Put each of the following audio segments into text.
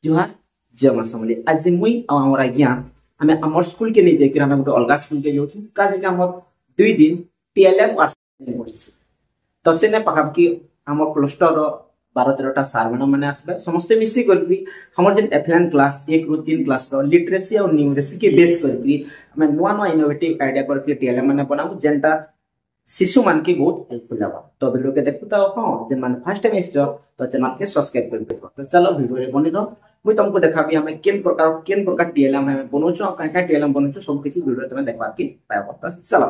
जुहार जय मां समली आज मुई आमर आज्ञा आम आम स्कूल के नहीं जाकर गोटे अलग स्कूल के जाऊँ का आम 2 दिन टीएलएम पढ़ी तो से पाखापाखि आम क्लस्टर 12-13टा सार मैंने आसबे समस्ते मिसिक हमर जेन एफएलएन क्लास 1 ରୁ 3 क्लास लिटरेसी और न्यूमरेसी के बेस करके आम नुआ नुआ इनोवेटिव आइडिया करके टीएलएम मैंने बनाबू जेनटा शिशु मान के बहुत हेल्पफुल होगा। तो वीडियो के देखो तो हाँ जेन मान फर्स्ट टाइम आइछ तो चैनल के सब्सक्राइब कर देबो। तो चलो वीडियो रे बनि दो मुई तुमको देखाबी हमें केन प्रकार टीएलएम हमें बनोचो काहे टीएलएम बनोचो सब किछि वीडियो तमे देखबार के पाबो। तो चलो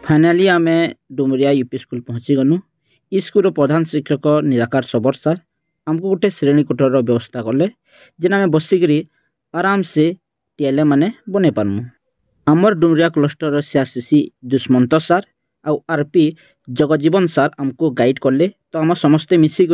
फाइनाली आम डुमरिया यूपी स्कूल पहुँची गलु। स्कूल प्रधान शिक्षक निराकार सबर सार आमको गोटे श्रेणी कोठर व्यवस्था कले जेन आम बसिक आराम से टीएलएम माने बने पारमु। आमर डुमरिया क्लस्टर सीआरसीसी दुष्मंत सार आउ आरपी जगजीवन सार आमको गाइड कले। तो आम समस्ते मिसिक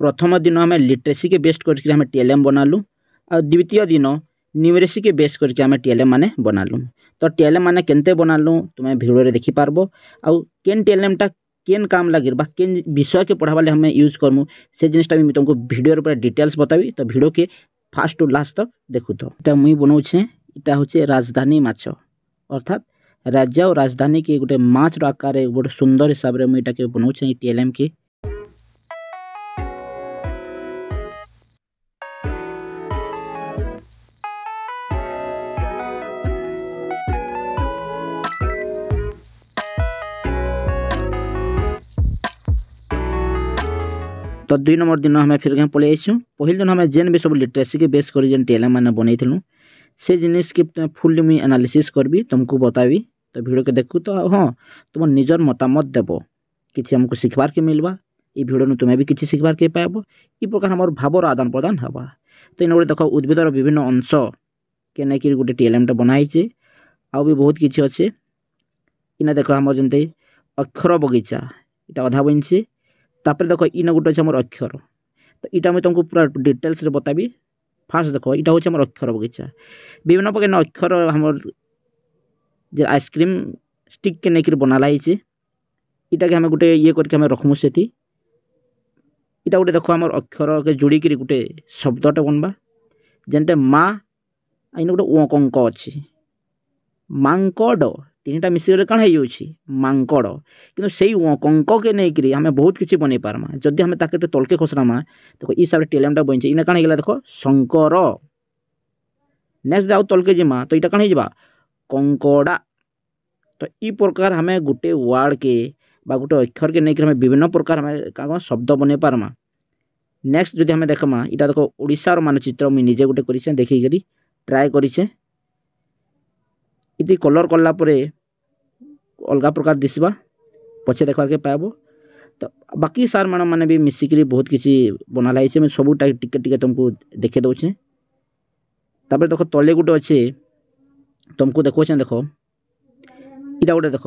प्रथम दिन आम लिटरेसी के बेस्ट करके आम टीएलएम बनालु आ द्वितीय दिन न्यूमरेसी के बेस करके आम टीएलएम माने बनालु। तो टीएलएम माने केनते बनालु तुम वीडियो रे देखि पारबो आउ केन टीएलएम टा केन काम लागिर बा केन विषय के पढ़ाबाले हमें यूज करमु से जिनिसटा भी तुमको वीडियो रे डिटेल्स बताबी। तो वीडियो के फास्ट टू लास्ट तक देखु। तो इटा मुई बनाउछे इटा होचे राजधानी माछ अर्थात राज्य और राजधानी के गोटे माछ रो आकार गोटे सुंदर हिसाब रे मुई इटा के बनाउछे टीएलएम के। तो 2 नंबर दिन हमें फिर कहीं पलि आईसु। पहले दिन हमें जेन भी सब लिटरेसी के बेस कर टीएलएम मैंने बनई से जिनिस के फुल्ली मुई एनालिसिस करबी तुमको बताबी। तो वीडियो के देखु तो हाँ तुम निजर मतामत देव कि हमको शिखबार के मिलवा ये वीडियो तुम्हें भी किसी शिखबार के पाइब इ प्रकार हमार भावर आदान प्रदान हवा। तो इन गोटे देख उद्भिदर विभिन्न अंश के नहीं गोटे टीएलएम बनाई आउ भी बहुत किसी अच्छे इना देख आम जमी अक्षर बगीचा इटा अधा बनी तापर देख इन गोटे अच्छे मोर अक्षर। तो यहाँ मुझे तुमको पूरा डिटेल्स रे बताबी। फास्ट देख यहाँ हूँ आम अक्षर बगीचा विभिन्न प्रकार अक्षर हमर जे आइसक्रीम स्टिक के नहीं बनाला इटा के हमें गोटे ये करके हमें रखमु से इटा गोटे देख आम अक्षर के जोड़ी कर गोटे शब्दटे बनवा जेनते माँ इन गोटे ओ कंक अच्छी मांकड़ 3टा मिसिक कण हो मांकड़ कि से कंक के नहीं हमें बहुत किसी बनई पार्मा जदि हमें ताके तलके खसरामा। देखो ये हिसाब से टीएलएम बनी इना कण हो देख शंकर नेक्स्ट आउ तलके जिमा तो यहाँ कण हो कंकड़ा। तो इ प्रकार हमें गोटे वर्ड के बा गोटे अक्षर के नहीं हमें विभिन्न प्रकार हमें क्या शब्द बनई पार्मा। नेक्स्ट जदि हमें देखमा यहाँ देख ओडिशार मानचित्र मुझे निजे गोटे कर देखी ट्राए करे इति कलर कला अलग प्रकार दिशा पछे देखा के पाइब। तो बाकी सार मैंने भी मिसिक बहुत किसी बनाला मैं सबूटा टिके तुमको देखे दौचे। तापर देख तले गोटे अच्छे तुमको देखोचे देख इटा गोटे देख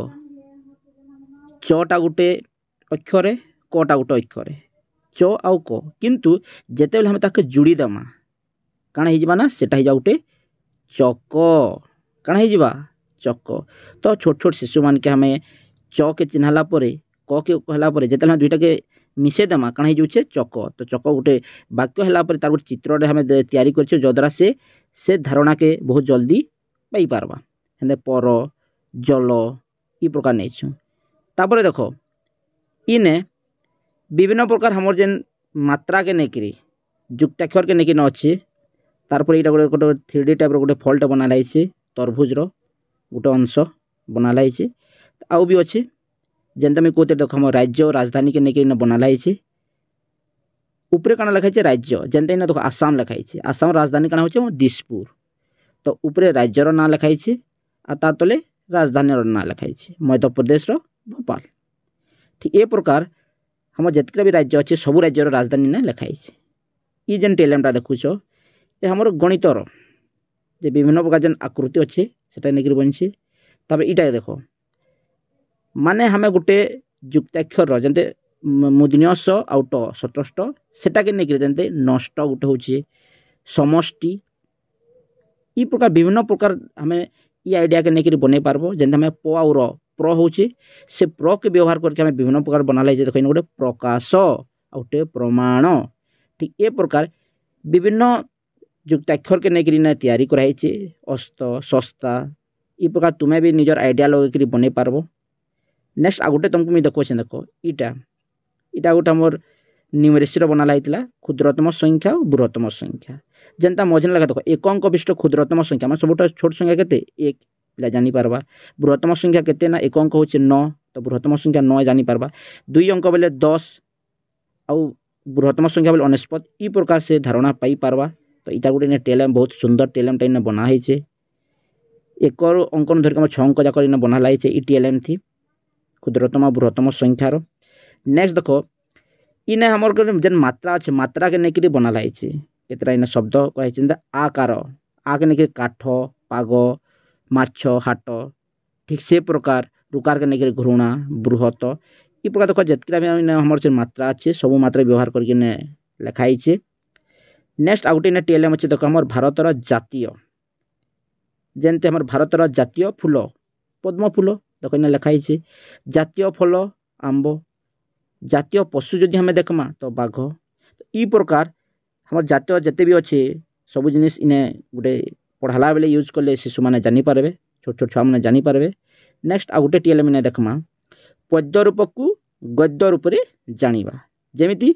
चटा गोटे अक्षर कटा गोटे अक्षर च आउ क किंतु जेते बेले हमें ताके जोड़ी देमा काना हो ना सेटा हो गोटे चक काना हो चक। तो छोट छोट शिशु मान के हमें च के चिन्हला क के कहला जिते दुईटा के मिसे देमा काना हो चक। तो चक गोटे वाक्य है तार गोटे चित्र हमें तैयारी कर जद्वारा से धारणा के बहुत जल्दी पाई पारबा हेंदे पर जल इ प्रकार नहीं। तापर देख इने विभिन्न प्रकार हमर जेन मात्रा के नहीं जुक्ताक्षर के नहीं अच्छे तारपर यहाँ गोटे 3D टाइप गोटे फल्ट बनाला तरभुज गोटे अंश बनाला आउ भी अच्छे जेनते मुझे कहते देख हम राज्य और राजधानी के नहीं बनाला उपरे काना लिखाई राज्य जेनते देख आसाम लिखाई आसाम राजधानी काना हो दिसपुर। तो उपरे राज्यर ना लिखाई आ तार तले राजधानी ना लिखाई मध्य प्रदेश भोपाल। ठीक ए प्रकार हम जितने भी राज्य अच्छे सबू राज्यर राजधानी ना लिखाई ये जेन टीएलएम देखुच ये हमर गणितर जे विभिन्न प्रकार जेन आकृति अच्छे सेटा नहीं बनी। तब इटा देख माने हमें गोटे जुक्ताक्षर जमते मूर्धन्य स आउट सटष्ट सेटा के नहीं जमते नष्ट गोटे हूँ समष्टि ई प्रकार विभिन्न प्रकार आम ई आइडिया के लेकिन बन पार्ब जमी आम प आउ र प्र हूँ से प्र के व्यवहार करके आम विभिन्न प्रकार बना लाई देख गोटे प्रकाश आउटे प्रमाण ठीक ए प्रकार विभिन्न युक्ताक्षर के लेकिन तैयारी कराई अस्त सस्ता ई प्रकार तुम्हें भी निजर आइडिया लगे बन पार्ब। नेक्स्ट आ गोटे तुमको मुझे देखो देख इटा इटा गोटे मोर न्यूमेरिक्स बना लाई क्षुद्रतम संख्या और बृहत्तम संख्या जेनता मझे लगा देख एक अंक विशिष्ट क्षुद्रतम संख्या मैं सब छोट संख्या के एक पिला जानी पारबा बृहत्तम संख्या के ना एक अंक होचे 9 तो बृहत्तम संख्या 9 जानी पारबा 2 अंक बेले 10 आउ बृहत्तम संख्या बेले 49 ई प्रकार से धारणा पाई पारबा। तो इटा गोटे टेलम बहुत सुंदर टेलम टा बना है एक अंक धरिक 6 अंक जाक बना लाई ई टेलम थी क्षुद्रतम बृहत्तम संख्यार। नेक्स्ट देख इने हमर जेन मात्रा अच्छे मात्रा के लेकिन बना लाई केतरा इन शब्द कही आकार आ के लेकिन काठ पाग माछ हाट ठीक से प्रकार रुकार के लेकिन घृणा बृहत ई प्रकार देख जितका हमर से मात्रा अच्छे सब मात्रा व्यवहार करके लिखाई। नेक्स्ट आ गोटे टीएलएम अच्छे देख हमर भारतर जातीय जेनते हमर भारतर जातीय फूल पद्म फूल देख इन लिखाई जातीय फल आंब जातीय पशु जदि हमें देखमा तो बाघ ई प्रकार हमर जातीय जिते भी अच्छे सब जिनिस इने गोटे पढ़ाला बेले यूज कले शिशु मैंने जानीपारे छोट छोट छुआ मैंने जानीपारे। नेक्स्ट आ गोटे टीएलएम इने देखमा पद्य रूप को गद्य रूप में जानिबा जेमिति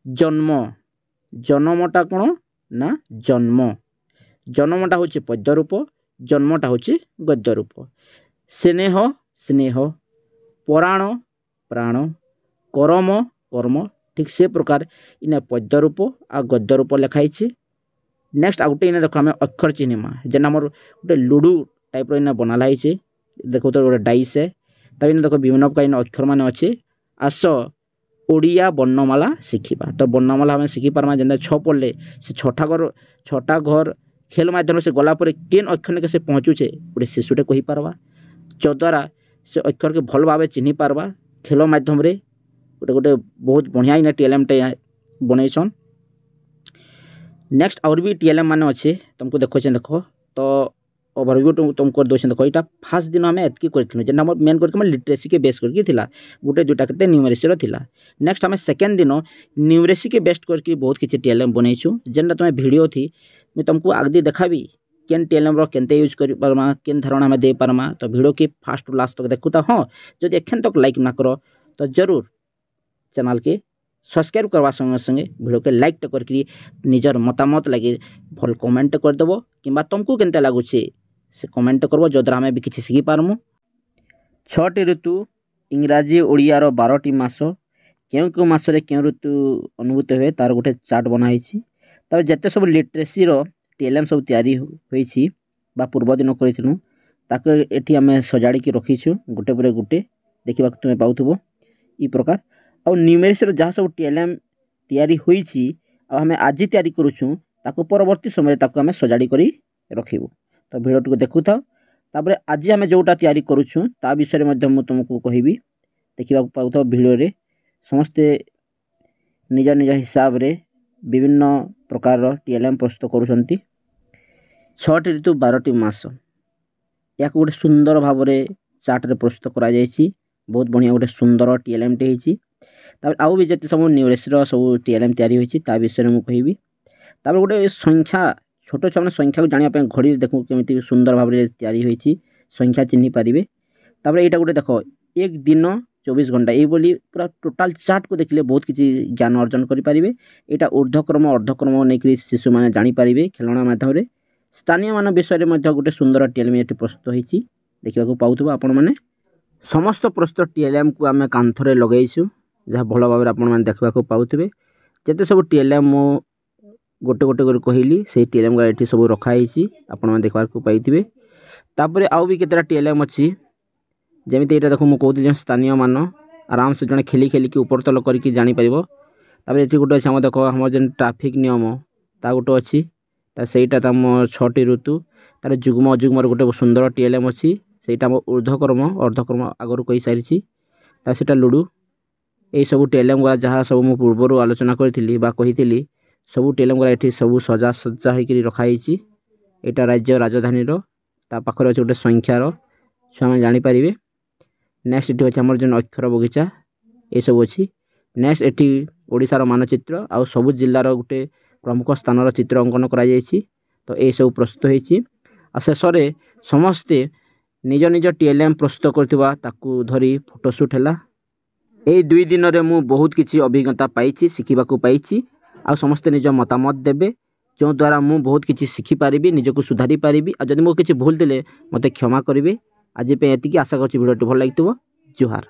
जन्म जन्मटा कौन ना जन्म जन्मटा हूँ पद्य रूप जन्मटा हूँ गद्य रूप स्नेह स्नेह प्राण प्राण करम कर्म ठीक से प्रकार इन पद्य रूप आ गद्य रूप लिखाई। नेक्स्ट आ गोटे इन देख आम अक्षर चिन्हमा जेन आम गोटे लुडू टाइप इन बना लाई देखो तो गोटे डाइस है तब इन देख विभिन्न प्रकार इन अक्षर मान अच्छे आस ओडिया वर्णमाला शिखा तो वर्णमाला आम शिखी पार्मा जेन 6 पढ़ले से छठा घर खेल माध्यम से गलापर केन अक्षर के से पहुँचुचे गोटे शिशुटे कही पार्बा जद्वारा से अक्षर के भल भाव चिन्ह पार्बा खेल माध्यम गोटे गोटे बहुत बढ़िया इन टीएलएम टे बनईसन। नेक्स्ट और भी टीएलएम मान अच्छे तुमको देखो देख तो ओवरव्यू तुमको दे देख यहाँ फास्ट दिन आम एतकी करूँ जेना मेन करके लिटरेसी के बेस करके गोटे दुटा के न्यूमेरिक्स थिला। नेक्स्ट आम सेकेंड दिन न्यूमेरिक्स के बेस्ट करके बहुत किसी टीएलएम बनईछु जेनटा तुम्हें वीडियो थी मैं तुमको आगे देखाबी केन टीएलएम केनते यूज कर पार्मा केन धारणा आम दे पार्मा तो वीडियो के फास्ट टू लास्ट तक देखू तो हाँ जब एखन तक लाइक ना कर तो जरूर चैनल के सब्सक्राइब करवा संगे संगे वीडियो के लाइक तो करके निजर मतामत लगे भल कमेंट करदेव कि तुमको केनते लगुचे से कमेंट करब जद्वारा आम भी किसी शिखी पार्मु। 6टी ऋतु इंग्राजी ओडियार 12टी मास क्यों क्यों मासरे क्यों ऋतु अनुभूत हुए तार गोटे चार्ट बनाई तार जिते सब लिटरेसी टीएलएम सब तैयारी होई बा पूर्व दिन करूँ ताके एठी आम सजाड़ी रखीछु गोटे पर गोटे देखा तुम्हें पाथब ई प्रकार और न्यूमेरिक्स जहाँ सब टीएलएम तैयारी होईची आम आज तैयारी करूँ ताको परवर्ती समय आम सजाड़ी करी रखिबु तो वीडियो को देखु था तापर आज आम जोटा तैयारी करूँ ता विषय में तुमको कहबी देखा पाथब वीडियो रे समस्ते निज निज हिसाब रे विभिन्न प्रकार टीएलएम प्रस्तुत करुँच 6टी ऋतु 12टी मास या गोटे सुंदर भाव में चार्ट रे प्रस्तुत करा जायछि बहुत बढ़िया गोटे सुंदर टीएलएम टे होईछि तापर आउ भी जते सब न्यूमेरिक्स सब टीएलएम तैयारी होईछि ता विषय में कहबी तापर गोटे संख्या छोट छुआ मैंने संख्या को जानापी घड़ी देखो केमी सुंदर भाव में तैयारी होईछि संख्या चिन्ह पारे तापर यहाँ गोटे देख एक दिन 24 घंटा ये पूरा टोटाल चार्ट को देखले बहुत किसी ज्ञान अर्जन करें यहाँ ऊर्ध्वक्रम अर्धक्रम नहीं शिशु मैंने जानीपारे खेलना मध्यम स्थानीय मान विषय में गोटे सुंदर टीएलएम ये प्रस्तुत होती देखा पाथब आपण मैंने समस्त प्रस्तुत टीएलएम को आम कांथरे लगेइछु जहाँ भल भाव में देखा पाथे जिते सब टीएलएम गोटे गोटे कर कहली से टीएलएम ये सब रखाई आपण देखा पाइबे तापर आउ भी केतरा टीएलएम अच्छी जमी यहाँ देख मुझे कहती स्थानीय मान आराम से जड़े खेली खेलिकी ऊपर तल करके जापर ये गोटे अच्छे देख हम जेन ट्राफिक नियम ता गोटे अच्छी सहीटा तुम 6टी ऋतु तार जुग्म अजुग्म गोटे सुंदर टीएलएम अच्छी सहीटा ऊर्ध्वक्रम अर्धक्रम आगु कही सारी ताटा लुडू यही सब टीएलएम गुड़ा जहाँ सब मुझे पूर्वर आलोचना करी सब टीएलएम गुड़ा ये सब सजा सज्जा होकर रखाई यहाँ राज्य राजधानी ता पाखर अच्छे गोटे संख्यार छुआ मैंने जानीपारे। नेक्स्ट ये अच्छे आम जो अक्षर बगीचा ये सब अच्छी। नेक्स्ट एटी ओडिशार मानचित्र आउ सबु जिल्लार गोटे प्रमुख स्थानर चित्र अंकन कर तो ये सब प्रस्तुत होती। शेष में समस्ते निज निज टीएलएम प्रस्तुत करथिबा ताकू धरी फोटोशूट है। यही 2 दिन में मुझे बहुत किसी अभिज्ञता पाई शिखा पाई आ समस्ते निज मतामत देवे जो द्वारा मु बहुत किसी शिखिपारि निजक सुधारी पारि। जदि मो किसी भूल थे मत क्षमा करेंगे। आज ये आशा कर भिडियो भल लगी। जुहार।